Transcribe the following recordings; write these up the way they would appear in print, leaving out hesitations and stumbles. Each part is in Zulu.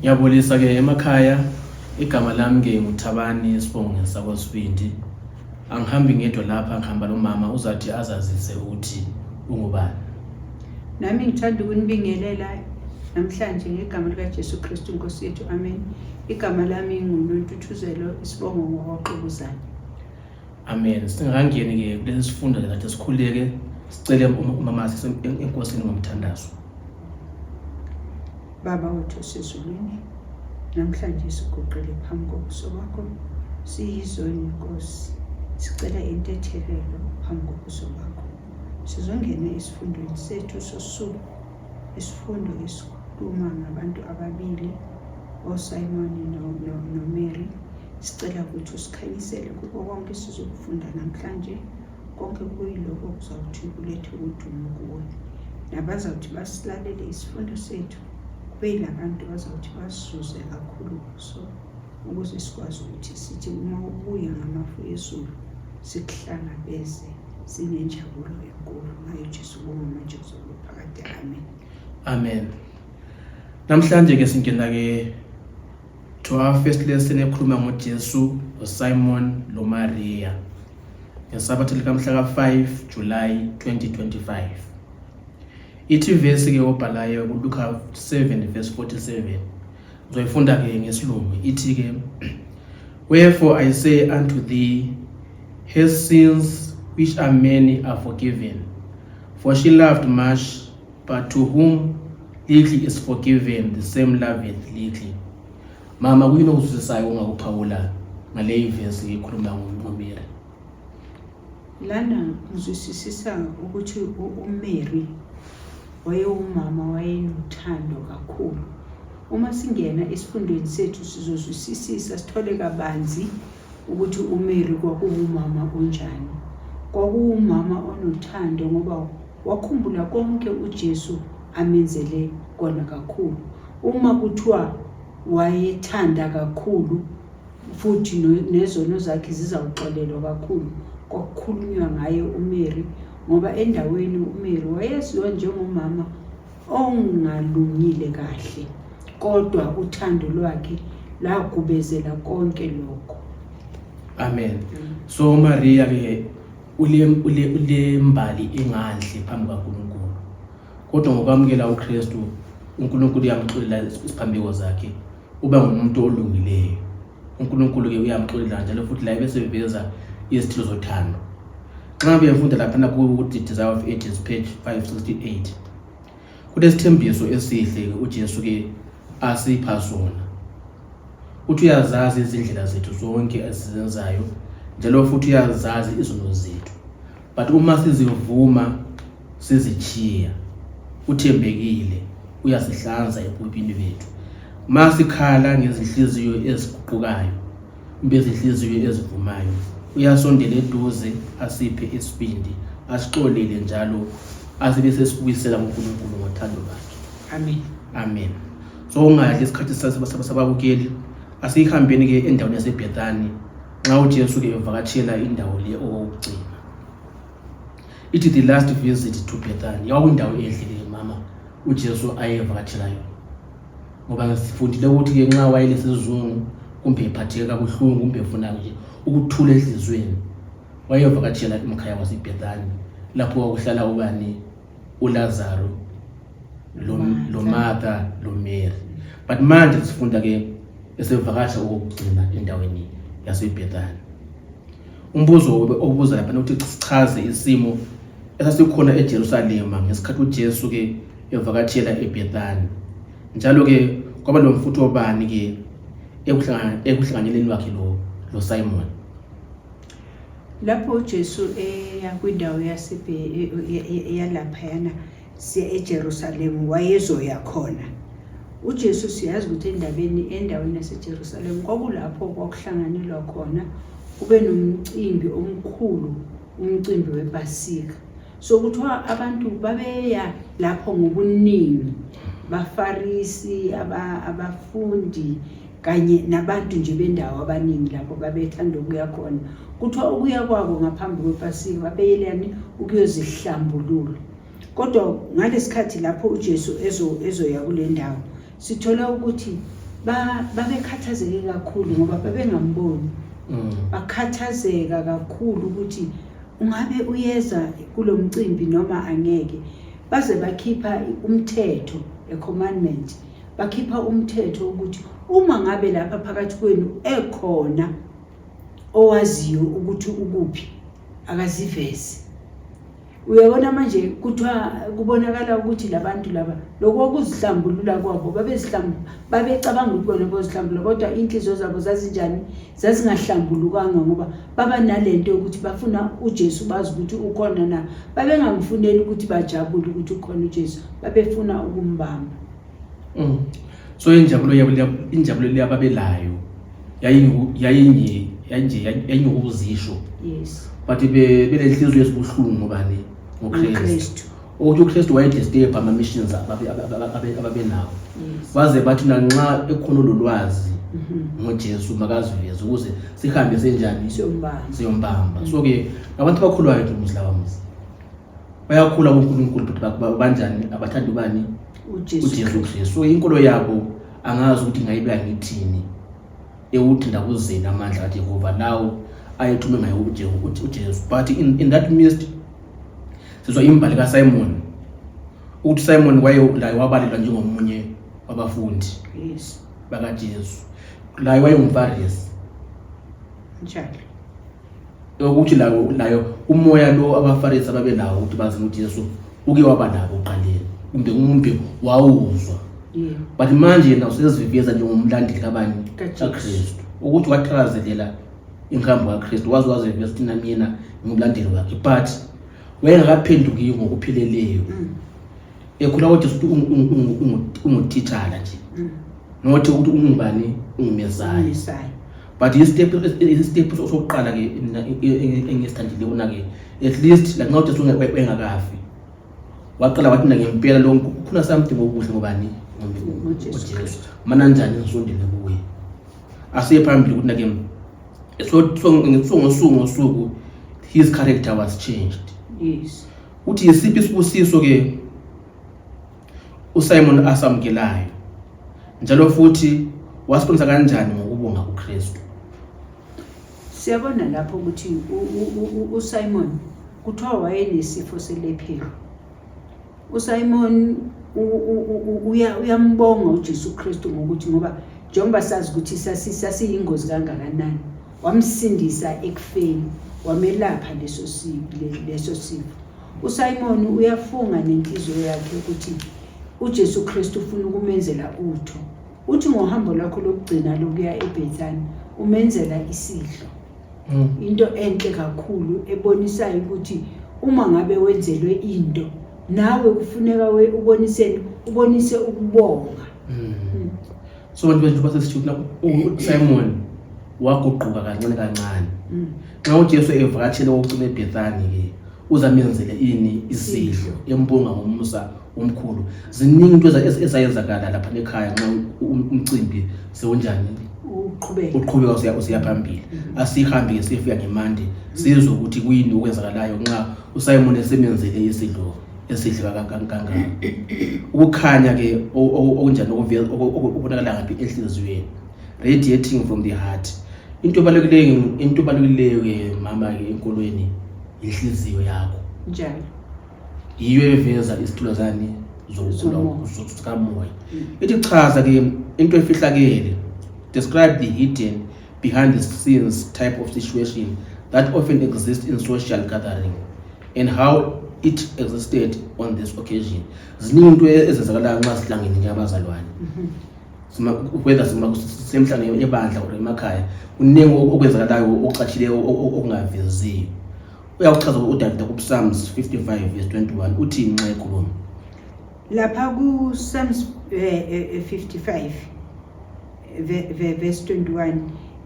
Ngiyabulisa ke emakhaya igama lami ke nguThabani Sibonge sakwaSibindi. Angihambi ngedwa lapha ngihamba nomama uzathi azazise ukuthi ungubani. Nami ngithanda ukunibingelela namhlanje ngegama lika Jesu Kristu Nkosi yethu. Amen. Igama lami nguNtuthuzelo Sibongo ngoqhubuzana. Amen. Singakangeni ke kulesi sifundo kade sikhuleke sicele umama enkosini ngomthandazo. Baba wethu osezulwini, namhlanje siguqile phambi kobuso bakho, siyizoni Nkosi, sicela intethelelo phambi kobuso bakho. Sizongena esifundweni sethu sosuku, isifundo esikhuluma ngabantu ababili, oSimon noMary. Sicela ukuthi usikhanyisele kuko konke sizokufunda namhlanje, konke kuyiloko kuzawuthi kulethe udumo kuwe. Nabazawuthi basilalele isifundo sethu, kube labantu bazawuthi basizuze kakhulu kuso, ukuze sikwazi ukuthi sithi uma ubuya ngamafu ezulu sikuhlangabeze sinenjabulo enkulu ngayo Jesu manje kuzophakade. Amen. Amen. Namhlanje ke singena ke to our first lesson ekhuluma ngoJesu, uSimon loMaria. Ngesabatha likamhla ka-5 July 2025. Ithi verse ke obhalayo kuLuka 7 verse 47. Uzoyifunda ke ngesilungu. Ithi ke, wherefore I say unto thee, her sins which are many are forgiven, for she loved much, but to whom little is forgiven, the same loveth little. Mama, kuyini okuzuzisayo ongakuphawula ngale verse ikhuluma ngoMary? Lana ngizwisisa ukuthi uMary wayewumama wayenothando kakhulu. Uma singena esifundweni sethu sizozwisisisa sithole kabanzi ukuthi uMary kwakuwumama onjani. Kwakuwumama onothando ngoba wakhumbula konke uJesu amenzele kona kakhulu. Uma kuthiwa wayethanda kakhulu futhi nezono zakhe zizawuxolelwa kakhulu, kwakukhulunywa ngaye uMary, ngoba endaweni uMary wayeziwa njengomama ongalungile kahle, kodwa uthando lwakhe lagubezela konke lokho. Amen. So Maria ke ule mbali engahle phambi kaNkulunkulu, kodwa ngokwamukela uKristu uNkulunkulu uyamxolela isiphambeko zakhe, uba ngumuntu olungileyo. uNkulunkulu ke uyamxolela njalo futhi la bese veza izithelo zothando. Xa befunda lapha ku Desire of Ages page 568, kunesithembiso esihle uJesu ke asipha sona. Uthi uyazazi izindlela zethu zonke esizenzayo, njalo futhi uyazazi izono zethu. But uma sizivuma sizichiya, uthembekile uyasihlanza ebubini bethu. Masikhala ngezinhliziyo eziguqukayo, bezinhliziyo ezivumayo, uyasondela eduze asiphe isibindi, asixolele njalo asibe sesibuyisela kuNkulunkulu ngothando lwakhe. Amen. Amen. So ungadli isikhathi sababukeli, asihambeni ke endaweni yaseBethani nxa uJesu ke evakatshela indawo le okugcina. It is the last visit to Bethany. Yawundawo ehle mama uJesu ayevakatshela yona. Ngoba sifundile ukuthi ke nxa wayelesizungu kumbe ephatheke kabuhlungu kumbe efuna nje ukuthula enhlizweni, wayevakatshela emakhaya waseBethani lapho kwakuhlala ubani uLazaro lo Martha lo Mary. But manje sifunda ke esevakasha ukugcina endaweni yaseBethani. Umbuzo obuza lapha uthi sichaze isimo esasikhona eJerusalema ngesikhathi uJesu ke evakatshela eBethani. Njalo ke kwaba nomfutho obani ke ekuhlanganyeleni wakhe lo Simon. Lapho uJesu kwindawo yalapha yana siya eJerusalem wayezoya khona. uJesu siyazi ukuthi endaweni yaseJerusalem kwakulapho kwakuhlanganelwa khona kube nomcimbi omkhulu, umcimbi wePasika. So kuthiwa abantu babeya lapho ngobuningi, baFarisi, abafundi kanye nabantu nje bendawo abaningi lapho babethanda ukuya khona. Kuthiwa ukuya kwabo ngaphambi kwePasika babeyelani ukuyozihlambulula. Kodwa ngalesikhathi lapho uJesu ezoya kule ndawo, sithola ukuthi babekhathazeke kakhulu ngoba babengamboni. Bakhathazeka kakhulu ukuthi ungabe uyeza kulo mcimbi noma angeke. Baze bakhipha umthetho, a commandment. Bakhipha umthetho ukuthi uma ngabe lapha phakathi kwenu ekhona owaziyo ukuthi ukuphi akazivezi. Uyabona manje kuthiwa kubonakala ukuthi labantu laba lokho kuzihlambulula kwabo babecabanga ukuthi bona bozihlambulula kodwa inhliziyo zabo zazinjani, zazingahlambulukanga ngoba baba nalento yokuthi bafuna uJesu bazi ukuthi ukhona na. Babengamfuneli ukuthi bajabule ukuthi ukhona uJesu, babefuna ukumbamba. So injabulo liyababelayo yayingokuzisho. Yes. But belenhliziyo esibuhlungu bani ngoKristu. Ukuthi uKristu wayedisturb ama missions ababenawo. Baze bathi nanxa ekhona lolwazi ngoJesu makaziveze ukuze sihambe senjani siyombamba. So ke abantu bakholwayo uMuslawamuzi bayakhula kuNkulunkulu but banjani abathanda ubani uJesu Kristu. So inkolo yabo angazi ukuthi ngayibe ngithini ewuthi ndakuzena amandla kaJehova lawo ayethume ngayo uJesu. But in that midst sizwa imbali kaSimon ukuthi Simon laye wabalelwa njengomunye wabafundi bakaJesu. Laye wayengumFarisi njalo ukuthi layo umoya lo abaFarisi ababelawo ukuthi bazi uJesu uke waba nabo uqaleni kumbe wawuzwa. But manje yena useziveza njengomlandeli kabani kaKristu ukuthi wathakazelela inkambo kaKristu waziveza ukuthi mina ngumlandeli wakhe. But wayengakaphenduki ngokupheleleyo. Ekhula ukuthi ungutitshala nje nothi ukuthi ungubani ungumesaya. But istep sokuqala ke engisithandile bona ke at least la ngathi ungakafi waqala wathi ngempela lo kukhona something okuhle ngobani ngoJesu mana njani ngisondele kuye asiye phambili ukuthi nake ngosuku his character was changed. Yes. Uthi yisiphi isibusiso ke uSimon asamkelayo njalo futhi wasibonisa kanjani ngokubonga uKristu. Siyabona lapho ukuthi uSimon kuthiwa wayenesifo selephero. uSimon uyambonga uJesu Kristu ngokuthi ngoba njengoba sazi ukuthi sasiyingozi kangakanani wamsindisa ekufeni wamelapha leso sifo. uSimon uyafunga nenhliziyo yakhe ukuthi uJesu Kristu ufuna ukumenzela utho. Uthi ngohambo lakho lokugcina lokuya eBethani umenzela isidlo. Into enhle kakhulu ebonisayo ukuthi uma ngabe wenzelwe into nawe kufuneka ubonise ukubonga. So abantu basesithuthi Simon waguquka kancane. Xa uJesu evakatshele ukugcina eBethani ke uzamenzele isidlo embonga ngomusa omkhulu. Ziningi into ezayenzakala lapha ekhaya nxa umcimbi sewunjani uqhubeka usiya phambili. Asihambe sifika ngeMonday sizwe ukuthi kuyini okwenzakalayo nxa uSimon esemenzele isidlo esihle kangaka. Ukukhanya ke okunjani okubonakala ngaphi enhliziyweni radiating from the heart. Into balukileyo ke mama ke enkolweni inhliziyo yakho njalo yiyo eveza isithulo zani zokumoya. Ithi chaza ke into efihlakele, describe the hidden behind the scenes type of situation that often exists in social gathering and how it existed on this occasion. Ziningi into ezenzakala nxa sihlangene njengabazalwane. Whether semhlangene ebandla or emakhaya kuningi okwenzakalayo okucatshileyo okungaveziyo. Uyakuchaza uDavid kuPsalms 55:21 uthi inxa ekhuluma lapha kuPsalms 55 verse 21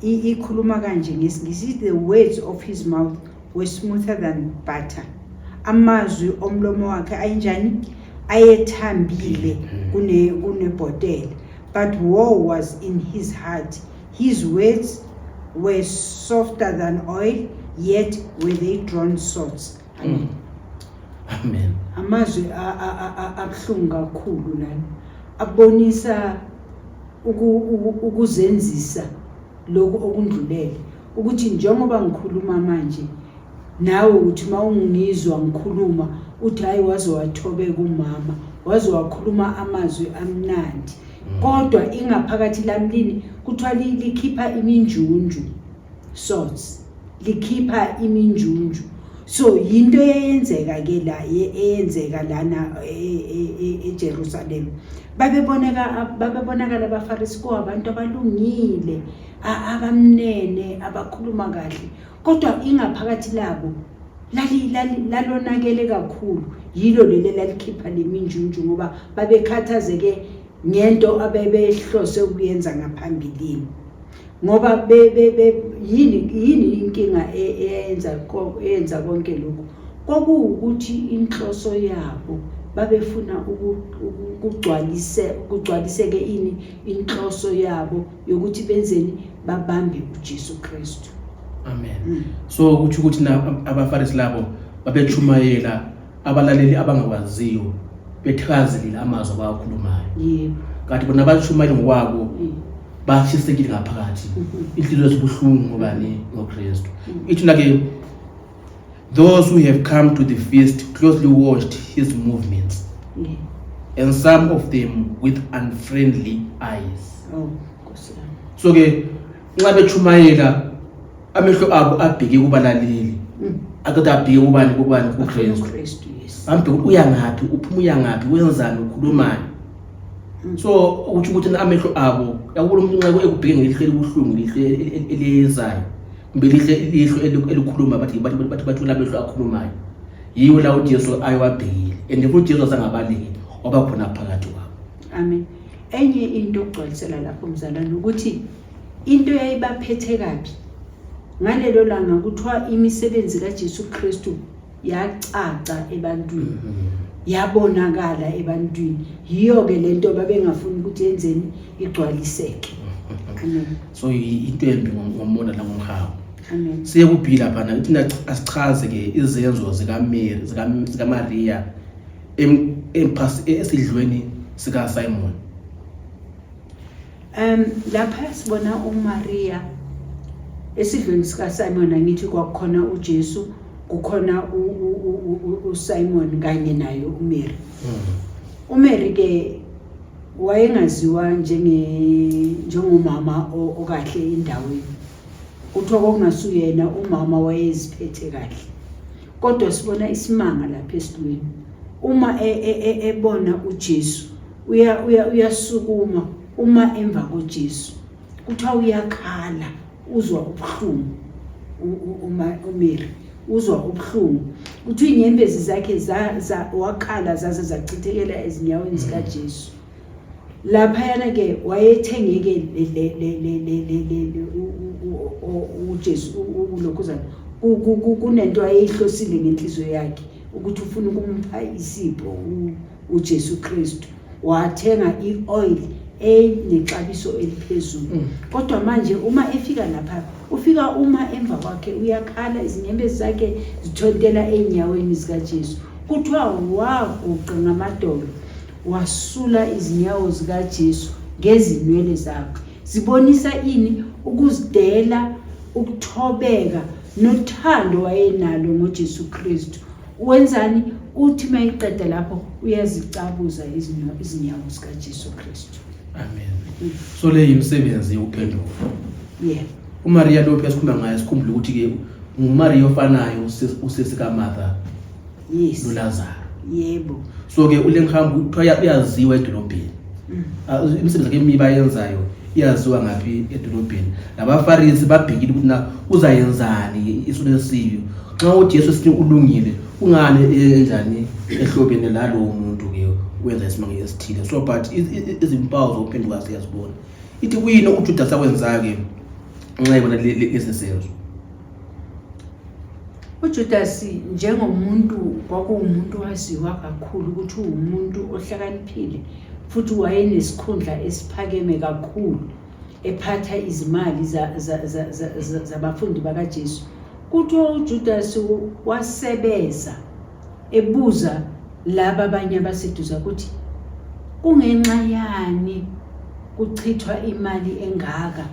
ikhuluma kanje ngesingisi, the words of his mouth were smoother than butter. Amazwi omlomo wakhe ayinjani ayethambile kunebhotela. But war was in his heart. His words were softer than oil, yet were they drawn swords. Amen. Amen. Amazwi abuhlungu kakhulu lana abonisa ukuzenzisa lokho okundlulele ukuthi njengoba ngikhuluma manje nawe uthi mawungizwa ngikhuluma uthi hayi waze wathobeka umama waze wakhuluma amazwi amnandi kodwa ingaphakathi lamlini kuthiwa likhipha iminjunju swords likhipha iminjunju so yinto eyenzeka ke la eyenzeka lana eJerusalem babebonakala abaFarisi kwabantu abalungile abamnene abakhuluma kahle kodwa ingaphakathi labo lalonakele kakhulu yilo lele lalikhipha leminjunju ngoba babekhathazeke ngento abebehlose ukuyenza ngaphambilini ngoba yini inkinga eyenza konke lokho kokuwukuthi inhloso yabo babefuna ukugcwaliseke inhloso yabo yokuthi benzeni babambe uJesu Kristu. Amen. So kuthi ukuthi abaFarisi labo babechumayela abalaleli abangakwaziyo bethakazile amazwi abakhulumayo. Yebo. Kanti bona bachumayela ngokwabo bashisekile ngaphakathi. Inhliziyo zibuhlungu ngobani ngoKristu. Ithi ke those who have come to the feast closely watched his movements. And some of them with unfriendly eyes. Oh, Nkosi. So ke nxa bechumayela amehlo abo abheke kubalaleli akade abheke kubani kuKristu ambe uyangaphi uphuma uyangaphi wenzani ukhulumani so uthi ukuthi amehlo abo yakulumnqeko ekubheke ngelihle libuhlungu lihle eliyezayo kumbe lihle elikhuluma bathi amehlo akhulumayo yiwo la uJesu ayewabhekile and futhi Jesu sangabaleki obakhona phakathi kwabo. Amen. Enye into ogcwalisela lapho mzalwane ukuthi into yayibaphethe kabi ngalelo langa kuthiwa imisebenzi kaJesu Kristu yacaca ebantwini yabonakala ebantwini yiyo ke lento babengafuni ukuthi yenzeni igcwaliseke. Amen. So into embi ngomona la ngomhawu. Amen. Siye kuphila phana uthina asichaze ke izenzo zika Maria esidlweni sika Simon. Lapha sibona uMaria esidlweni sika Simon angithi kwakhona uJesu kukhona uSimon kanye naye uMary. uMary ke wayengaziwa njengomama okahle endaweni kuthiwa kokungasuyena umama wayeziphethe kahle kodwa sibona isimanga lapha esidweni uma ebona uJesu uyasukuma uma emva koJesu kuthiwa uyakhala uzwa ubuhlungu uMary uzwa ubuhlungu uthi inyembezi zakhe wakhala zaze zachithekela ezinyaweni zikaJesu lapha yana ke wayethengeke uJesu ulokhuzana kunento ayeyihlosile ngenhliziyo yakhe ukuthi ufuna ukumpha isipho uJesu Kristu wathenga ioil enexabiso eliphezulu kodwa manje uma efika lapha ufika uma emva kwakhe uyakhala izinyembezi zakhe zithontela enyaweni zikaJesu kuthiwa waguqa ngamadolo wasula izinyawo zikaJesu ngezinwele zakhe zibonisa ini ukuzidela ukuthobeka nothando wayenalo ngoJesu Kristu wenzani uthi mayiqeda lapho uyazicabuza izinyawo zikaJesu Kristu. Amen. So le yimsebenzi yophenduko. Yeah. uMaria lo phesikhuluma ngaye sikhumbule ukuthi ke nguMaria ofanayo usesika Martha. Yes. noLazaro. Yebo. So ke ulengihambo uyaziwa edolobheni. Imisebenzi yakhe emiba yenzayo iyaziwa ngaphi edolobheni. Labafarisi babhekile ukuthi na uzayenzani isu lesiyo. Xa uJesu sithi ulungile ungane enjani ehlobeni lalo umuntu ke wenza isimanga esithile. So but izimpawu zophenduka siyazibona. Ithi kuyini uJudas akwenza ke nxa ibona lesi senzo. uJudas njengomuntu kwakuwumuntu waziwa kakhulu ukuthi umuntu ohlakaniphile futhi wayenesikhundla esiphakeme kakhulu ephatha izimali zabafundi bakaJesu kuthiwa uJudas wasebeza ebuza laba abanye abaseduza ukuthi kungenxa yani kuchithwa imali engaka,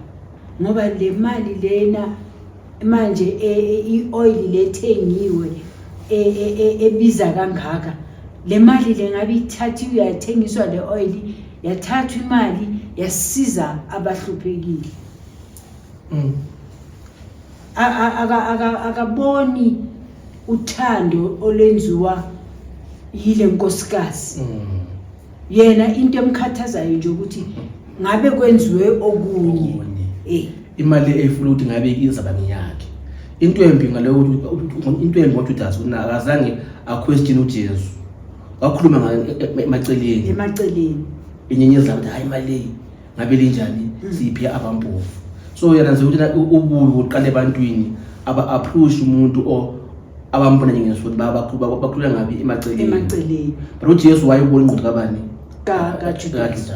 ngoba le mali lena manje i-oil lethengiwe ebiza kangaka, le mali le ngabe ithathiwe yathengiswa le oil, yathathwa imali yasiza abahluphekile. Akaboni uthando olwenziwa yile nkosikazi. Yena into emkhathazayo nje ukuthi ngabe kwenziwe okunye. Imali eyifuna ukuthi ngabe izaba ngiyakhe. Into embi ngaleyo into embi ngoJudas akazange question uJesu. Wakhuluma emaceleni. Inyenyeza ukuthi hayi imali ngabe linjani siphi abampofu. So yena nje ukuthi ububi uqale ebantwini aba-approach umuntu abambona njengesifuni bakhulula ngabi emaceleni. But uJesu wayebona ingqondo kabani? kaJudas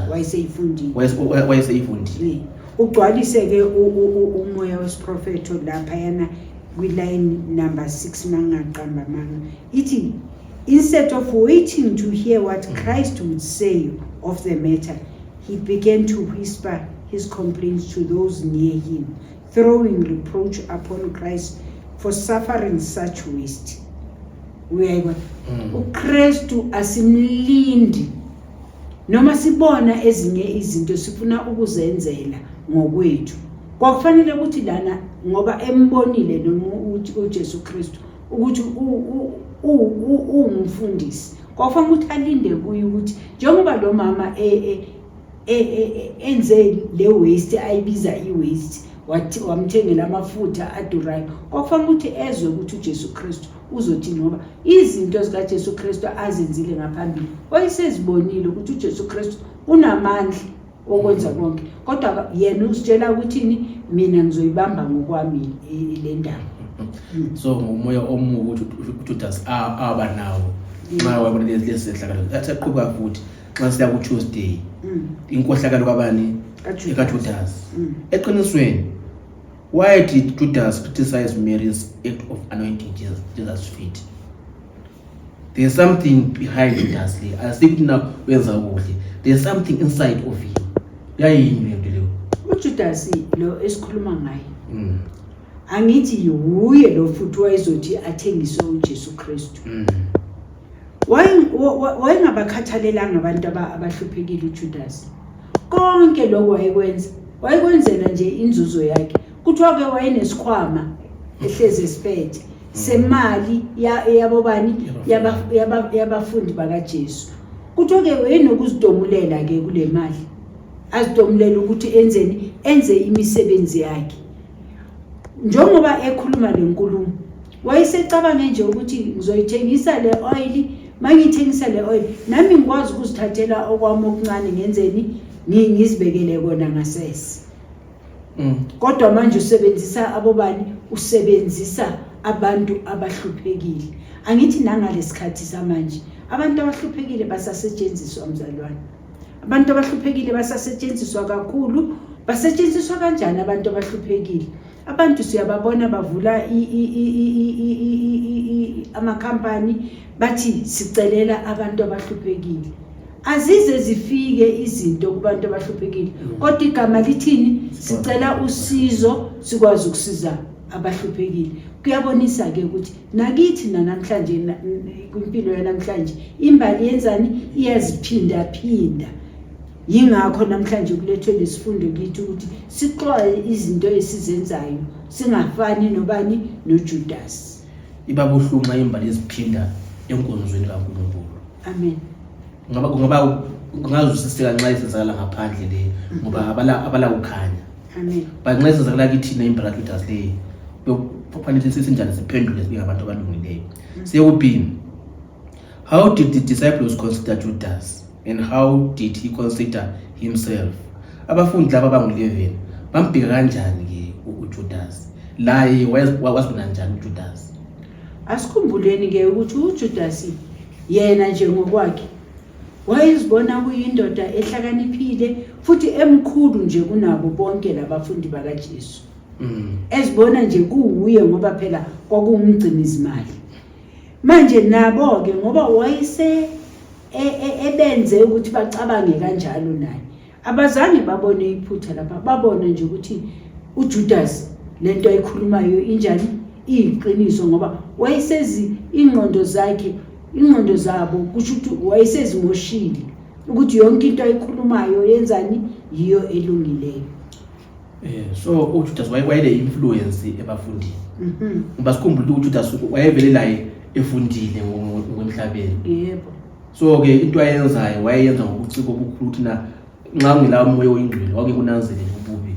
wayeseyifundile. Ugcwalise ke umoya wesiprofeto lapha yana kwi-line number 6 mangaqamba manga. Ithi instead of waiting to hear what Christ would say of the matter, he began to whisper his complaints to those near him, throwing reproach upon Christ for suffering such waste. uKristu asimlindi noma sibona ezinye izinto sifuna ukuzenzela ngokwethu. Kwakufanele ukuthi lana ngoba embonile noma uJesu Kristu ukuthi umfundisi, kwakufanele ukuthi alinde kuye ukuthi njengoba lo mama enze le waste ayibiza i-waste, wathi wamthengela amafutha adurayo, kwakufanele ukuthi ezwe ukuthi uJesu Kristu uzothi ngoba izinto zikaJesu Kristu azenzile ngaphambili wayesezibonile ukuthi uJesu Kristu unamandla okwenza konke, kodwa yena usitshela ukuthini, mina ngizoyibamba ngokwami le ndaba. So ngomoya omubi ukuthi uJudas aba nawo nxa wabona lezi zehlakalo athaqhuba futhi nxa siya ku Tuesday inkohlakalo kwabani kaJudas. Eqinisweni, why did Judas criticize Mary's act of anointing Jesus' feet? There's something behind Judas. Asithi na wenza kuhle, there's something inside of him. Yayini lento leyo uJudas lo esikhuluma ngaye. Angithi yuye lo futhi wayezothi athengise uJesu Kristu. Wayengabakhathalelanga abantu abahluphekile uJudas. Konke lokho wayekwenzela nje inzuzo yakhe. Kuthiwa ke wayenesikhwama ehleze esiphethe semali yabobani yabafundi bakaJesu. Kuthiwa ke wayenokuzidomulela ke kule mali, azidomulela ukuthi enze imisebenzi yakhe. Njengoba ekhuluma lenkulumo wayesecabanga nje ukuthi ngizoyithengisa le oil, mangithengisa le oil nami ngikwazi ukuzithathela okwami okuncane ngenzeni ngizibekele kona ngasese. Kodwa manje usebenzisa abobani, usebenzisa abantu abahluphekile. Angithi nangalesikhathi samanje abantu abahluphekile basasetshenziswa mzalwane. Abantu abahluphekile basasetshenziswa kakhulu. Basetshenziswa kanjani abantu abahluphekile? Abantu siyababona bavula amakhampani bathi sicelela abantu abahluphekile. Azize zifike izinto kubantu abahluphekile, kodwa igama lithini? Sicela usizo sikwazi ukusiza abahluphekile. Kuyabonisa ke ukuthi nakithi namhlanje kwimpilo yanamhlanje imbali yenzani, iyaziphinda phinda. Yingakho namhlanje kulethwe lesifundo kithi ukuthi sixwaye izinto esizenzayo singafani nobani noJudas. Ibabuhlungu imbali eziphinda enkonzweni kaNkulunkulu. Amen. Ngoba kungazusiseka nxa isenzakala ngaphandle le ngoba abala ukhanya. Amen. But nxa isenzakala kithi imbali kaJudas le kufanele sisenjani siphendule sibe ngabantu abalungileyo. Siyekuphi, how did the disciples consider Judas and how did he consider himself? Abafundi laba bangu-11 bambheka kanjani ke uJudas? Laye wazibona njani uJudas? Asikhumbuleni ke ukuthi uJudas yena nje ngokwakhe wayezibona kuyindoda ehlakaniphile futhi emkhulu nje kunabo bonke labafundi bakaJesu. Ezibona nje kuuye ngoba phela kwakuwumgcinizimali. Manje nabo ke ngoba wayese ebenze ukuthi bacabange kanjalo naye, abazange babone iphutha lapha, babona nje ukuthi uJudas lento ayikhulumayo injani iyiqiniso, ngoba wayesezi ingqondo zabo kusho ukuthi wayesezimoshile ukuthi yonke into ayikhulumayo yenzani yiyo elungileyo. So uJudas wayele influence ebafundini. Ngoba sikhumbule ukuthi uJudas wayevele laye efundile ngomhlabeni. Yebo. So ke into ayenzayo wayenza ngokuciko okukhulu ukuthi na nxa ngila umoya oyingcwele wake kunanzelela ububi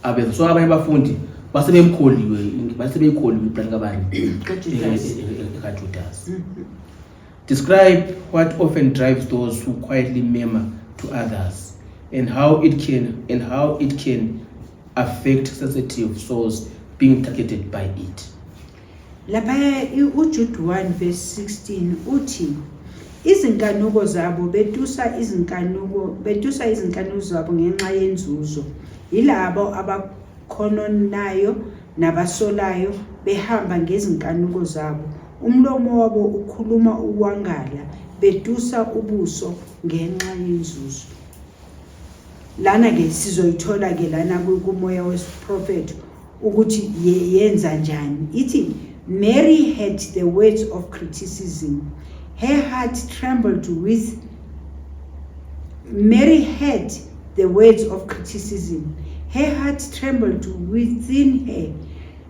abenza. So abanye abafundi basebemkholiwe iplani kabani kaJudas. Describe what often drives those who quietly murmur to others and how it can affect sensitive souls being targeted by it. Lapha uJude 1:16 uthi izinkanuko zabo betusa izinkanuko zabo ngenxa yenzuzo, yilabo abakhononayo nabasolayo behamba ngezinkanuko zabo. Umlomo wabo ukhuluma ukwangala, betusa ubuso ngenxa yenzuzo. Lana ke sizoyithola ke lana kumoya wesiprofeti ukuthi yenza njani. Ithi Mary had the words of criticism. Her heart trembled with Her heart trembled within her.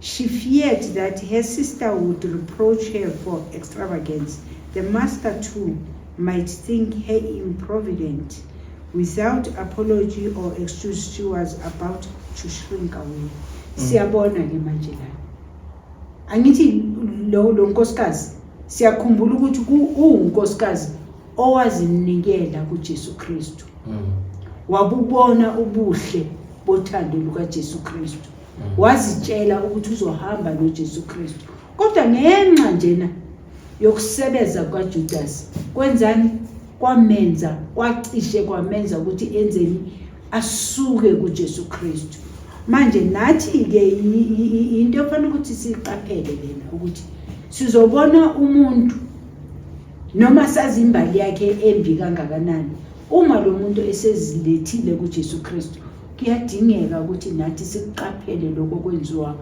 She feared that her sister would reproach her for extravagance. The master too might think her improvident. Without apology or excuse, she was about to shrink away. Siyabona ke manje la. Angithi lo nkosikazi siyakhumbula ukuthi unkosikazi owazinikela kuJesu Kristu. Wabubona ubuhle bothando lukaJesu Kristu. Wazitshela ukuthi uzohamba noJesu Kristu. Kodwa ngenxa njena yokusebenza kwaJudas kwenzani kwacishe kwamenza ukuthi enzeni asuke kuJesu Kristu. Manje nathi ke into efanele ukuthi siqaphele lena ukuthi sizobona umuntu noma sazi imbali yakhe embi kangakanani, uma lo muntu esezilethile kuJesu Kristu kuyadingeka ukuthi nathi siqaphele lokho kwenziwa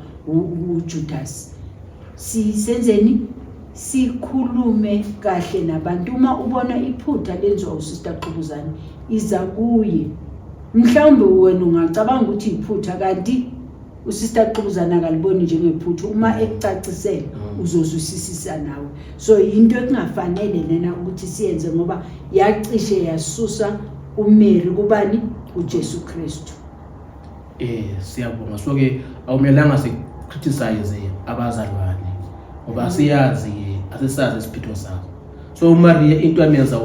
uJudas. Sisenzeni sikhulume kahle nabantu. Uma ubona iphutha lenziwa uSister Qubuzane iza kuye. Mhlawumbe wena ungacabanga ukuthi iphutha kanti uSister Qubuzane akaliboni njengephutha. Uma ekucacisela uzozwisisa nawe. So into ekungafanele lena ukuthi siyenze ngoba yacishe yasusa uMary kubani uJesu Kristu. Siyabonga. So ke awumelanga sikriticize abazalwane ngoba asisazi isiphetho sabo. So uMaria into yamenza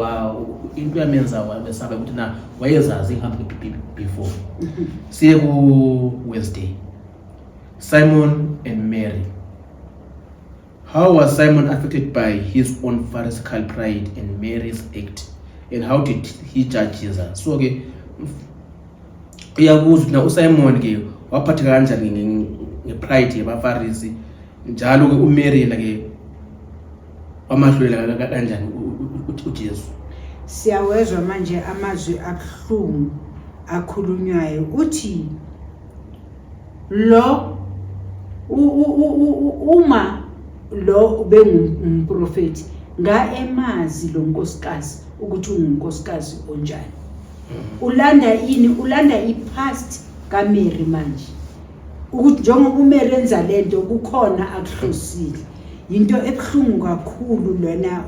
besaba ukuthi na wayezazi ingapha before. Siye ku Wednesday. Simon and Mary. How was Simon affected by his own pharisaical pride and Mary's act, and how did he judge Jesus? So ke uyabuza na uSimon ke waphatheka kanjani ngepride yabaFarisi, njalo ke uMary na ke wamahlulela kanjani uJesu. Siyawezwa manje amazwi abuhlungu akhulunywayo uthi lo uma lo bengumprofeti emazi lo nkosikazi ukuthi ungunkosikazi onjani. Ulanda ipast kaMary manje ukuthi njengoba uMary enza lento kukhona akuhlosile. Into ebuhlungu kakhulu lona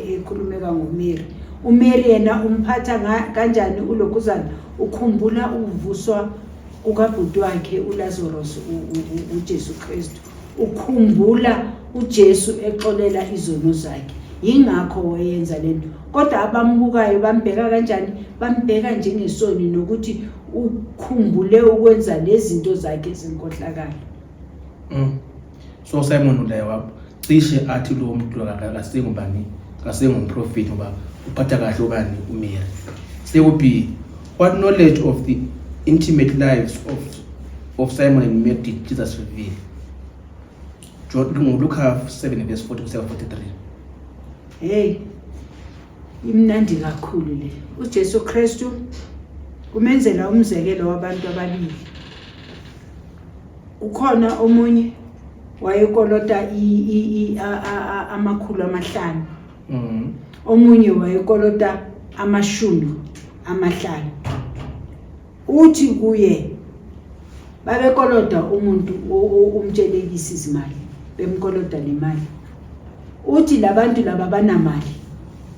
ekhulumeka ngoMary. uMary yena umphatha kanjani ulokhuzana? Ukhumbula uvuswa ukabhuti wakhe uLazarus uJesu Kristu. Ukhumbula uJesu exolela izono zakhe. Yingakho wayenza lento. Kodwa abambukayo bambheka kanjani? Bambheka njengesoni nokuthi ukhumbule ukwenza lezinto zakhe zenkohlakala. So Simon ulaye wacishe athi lo muntu akasengubani, akasengumprofeti ngoba uphatha kahle obani uMary. Sekubi, what knowledge of the intimate lives of Simon and Mary did Jesus reveal? Luke 7:40-43. Hey, imnandi kakhulu le. uJesu Kristu kumenzela umzekelo wabantu ababili. Ukhona omunye wayekolota amakhulu amahlanu. Omunye wayekolota 50. Uthi kuye babekolota umuntu umtshelekisi izimali, bemkolota lemali. Uthi labantu laba banamali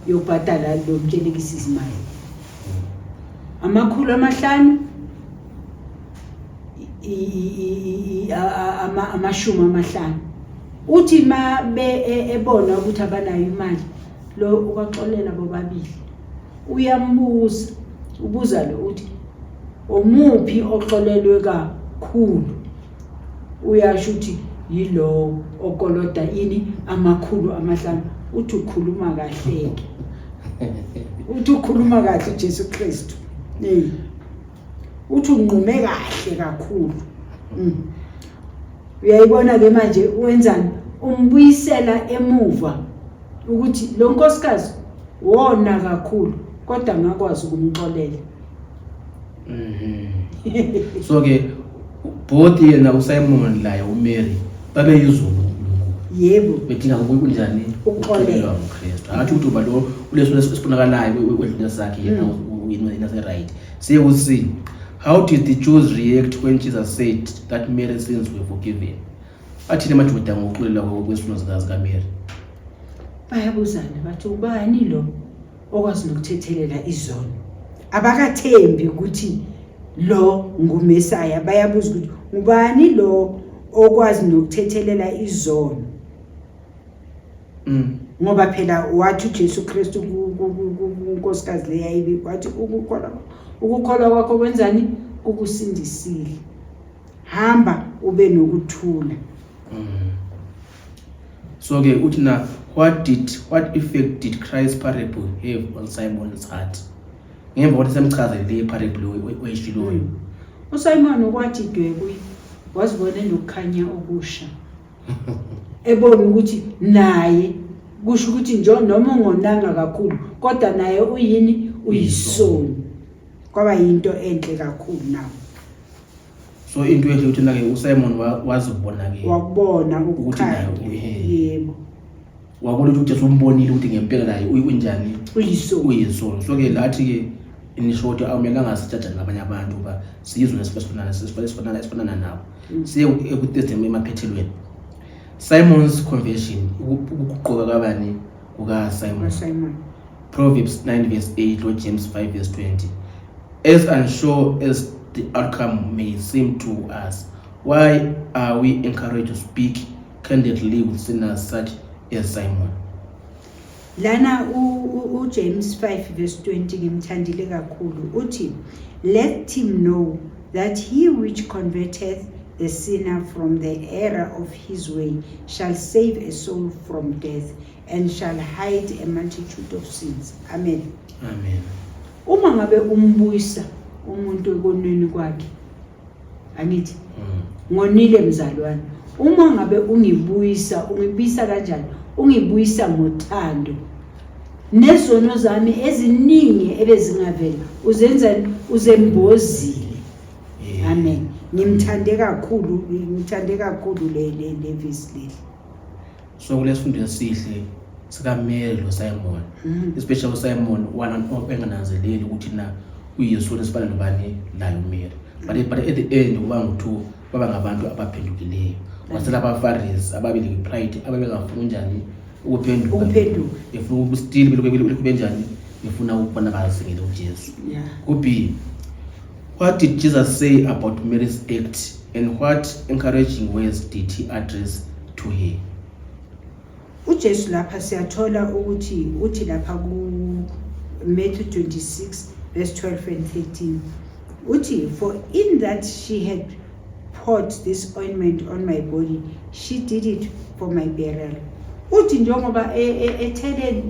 yokubhatala lo mtshelekisi izimali. 500, 50. Uthi ma ebona ukuthi abanayo imali, lo ubaxolela bobabili. Uyambuza, ubuza lo uthi omuphi oxolelwe kakhulu? Uyasho uthi yilo okolota 500. Uthi ukhuluma kahle ke. Uthi ukhuluma kahle Jesu Kristu. Uthi unqume kahle kakhulu. Uyayibona ke manje wenzani? Umbuyisela emuva ukuthi lo nkosikazi wona kakhulu kodwa ngakwazi ukumxolela. So ke both yena uSimon la uMary babeyizulu. Yebo. Bedinga kunjani ukuxolelwa uKristu. Athi ukuthi uba lo uleso esibonakalayo kwedlula sakhe yena right. Siye usi. How did the Jews react when Jesus said that Mary's sins were forgiven? Athi madoda ngokuxolela kwesono zikaMary. Bayabuzana bathi ubani lo okwazi nokuthethelela izono. Abakathembi ukuthi lo nguMesaya. Bayabuza ukuthi ubani lo okwazi nokuthethelela izono. Ngoba phela wathi uJesu Kristu kunkosikazi leyayibi wathi ukukholwa kwakho kwenzani? Ukusindisile. Hamba ube nokuthula. So ke uthi na what effect did Christ's parable have on Simon's heart? Ngemva kokuthi semchazele le parable oyishiloyo. uSimon ukwathi dwekuyi wazibona nokukhanya okusha. Ebona ukuthi naye kusho ukuthi nje noma ungonanga kakhulu kodwa naye uyini? Uyisoni. Kwaba yinto enhle kakhulu nawo. So into enhle ukuthi na ke uSimon wazibona ke. Wakubona ukukhanya. Yebo. Wakubona ukuthi Jesu umbonile ukuthi ngempela naye uyinjani? Uyisoni. So ke lathi ke in short awumelanga sijaja nabanye abantu ba sizwe nesifana nabo. Siye ekutesting emaphethelweni. Simon's confession ukuqoka kabani kuka Simon. Proverbs 9:8 or James 5:20. As unsure as the outcome may seem to us, why are we encouraged to speak candidly with sinners such as Simon? Lana James 5:20 ngimthandile kakhulu uthi, let him know that he which converteth the sinner from the error of his way shall save a soul from death and shall hide a multitude of sins. Amen. Amen. Uma ngabe umbuyisa umuntu ekonweni kwakhe, angithi ngonile mzalwane, uma ngabe ungibuyisa kanjani? Ungibuyisa ngothando. Nezono zami eziningi ebezingavela uzenza uzembozile. Amen. Ngimthande kakhulu le verse le. So kulesifundo esihle sika Mary lo Simon. Especially Simon wana engananzeleli ukuthi na uYesu lesibala nobani la uMary. But at the end kuba ngo2 baba ngabantu abaphendukileyo. Wasela abaFarisi ababili pride ababengafuna njani ukuphenduka. Efuna ukustili bekube njani? Efuna ukubona bazingile uJesu. Kubi. What did Jesus say about Mary's act and what encouraging words did he address to her? uJesu lapha siyathola ukuthi uthi lapha ku Matthew 26:12 and 13 uthi, for in that she had poured this ointment on my body, she did it for my burial. Uthi njengoba ethele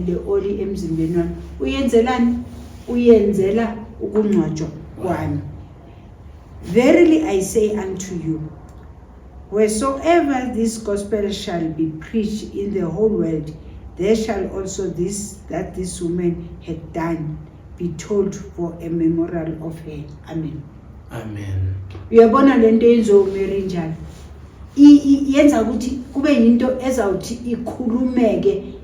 le oli emzimbeni wami uyenzelani? Uyenzela ukungcwatshwa kwami. Verily I say unto you, wheresoever this gospel shall be preached in the whole world, there shall also this woman had done be told for a memorial of her. Amen. Amen. Uyabona lento yenzo uMary njalo. Yenza ukuthi kube yinto ezawuthi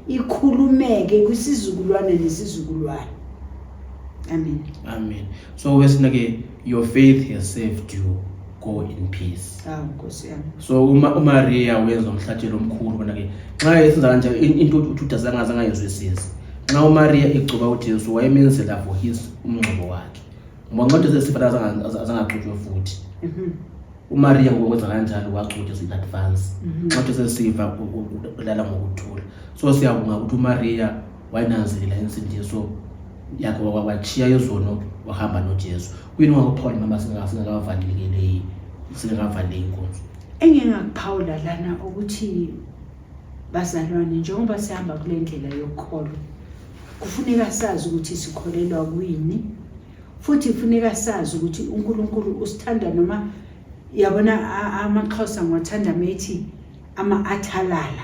ikhulumeke kwisizukulwane nesizukulwane. Amen. Amen. So wesinake your faith has saved you. Go in peace. Nkosi yami. So uMaria wenza umhlatshelo omkhulu bona ke nxa esenza kanje into uThuda zangayizwisisi. Nxa uMaria egcoba uJesu wayemenzela for his umngcwabo wakhe. Ngoba nxa sesifana zangaxutshwe futhi. uMaria ngokwenza kanjalo wagcotshwa in advance. Nxa sesifa ulala ngokuthula. So siyabonga ukuthi uMaria wayinanzelela insindiso yakhe wachiya izono wahamba noJesu. Kuyini ungakuphawu mama singakavalekile inkonzo. Engingakuphaula lana ukuthi bazalwane njengoba sihamba kule ndlela yokholo kufuneka sazi ukuthi sikholelwa kuyini, futhi kufuneka sazi ukuthi uNkulunkulu usithanda noma yabona amaXhosa ngothanda methi ama-athalala.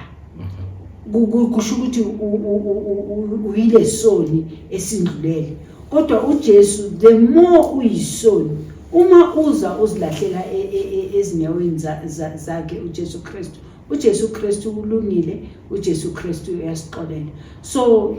Kusho ukuthi uyile soni esindlulele, kodwa uJesu the more uyisoni uma uzilahlela ezinyaweni zakhe uJesu Kristu ulungile, uJesu Kristu uyasixolela. So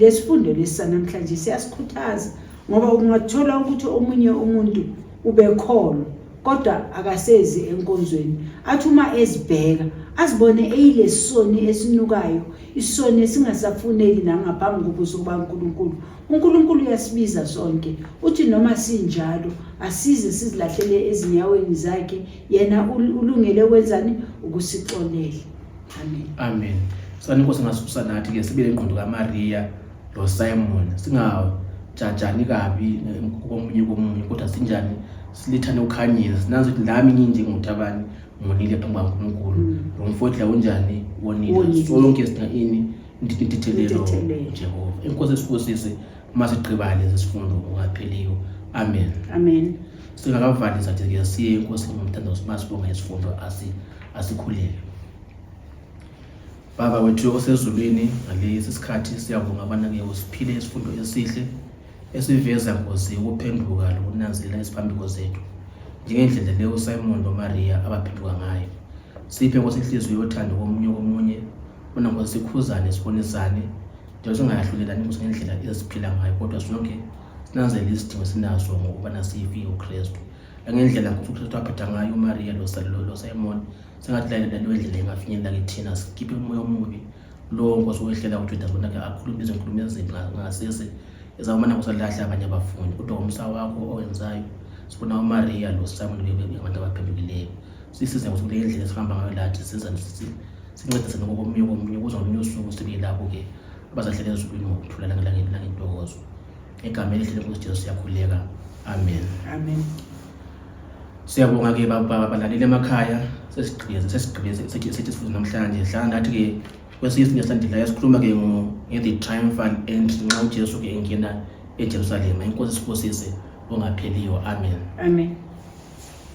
lesifundo lesanamhlanje siyasikhuthaza ngoba ungathola ukuthi omunye umuntu ubekholwa kodwa akasezi enkonzweni, athi uma ezibheka azibone eyile soni esinukayo, isoni esingasafuneki nangaphambi kobuso bukaNkulunkulu. uNkulunkulu uyasibiza sonke, uthi noma sinjalo asize sizilahlele ezinyaweni zakhe, yena ulungele ukwenzani ukusixolela. Amen. Amen. Saniko singasusa nathi ke sibile ingqondo kaMaria lo Simon, singajajani kabi komunye kodwa sinjani silithane ukhanyile, sinazi ukuthi lami nginjengothabani ngonile phambi kaNkulunkulu, lo mfowethu unjani wonile. So lonke sidinga ini intithelelo Jehova. Inkosi esifusise masigqibale lesifundo ungapheliyo. Amen. Amen. Singakavali sathi ke siye inkosi ngomthando masibonga isifundo asikhuleke. Baba wethu osezulwini, ngalesi sikhathi siyabonga abana ke usiphile isifundo esihle esiveza Nkosi ukuphenduka lokunanzelela esiphambi kwezethu njengendlela leyo Simon noMaria abaphenduka ngayo. Siphe Nkosi inhliziyo yothando komunye bona Nkosi sikhuzane sibonisane njengoba singayahlulelani Nkosi ngendlela esiphila ngayo, kodwa sonke sinanzelela isidingo sinaso ngokuba siyifiwe uKristu. Ngendlela uKristu aphetha ngayo uMaria lo Simon singathi la ndlela engafinyelela kithina, sikhiphe umoya omubi lo Nkosi wehlela uJudas bona ke akhulume izinkulumo ezimbi ngasese ezawumana kusalahla abanye abafundi, kodwa umsa wakho owenzayo sibona uMaria lo Simon bebantu abaphendukileyo. Sisize ukuthi kule ndlela sihamba ngayo lathi sincedise ngokomunye ukuze ngolunye usuku sibe lapho ke abazahlela ezulwini ngokuthula langentokozo. Egameni elihle leNkosi Jesu siyakhuleka. Amen. Amen. Siyabonga ke balaleli emakhaya, sesigqibeze sithi sifundo namhlanje hlanga ngathi ke kwesizwe nesandila sikhuluma ke the triumphal end nxa uJesu ke engena eJerusalem. Inkosi sifusise ongapheliyo. Amen. Amen.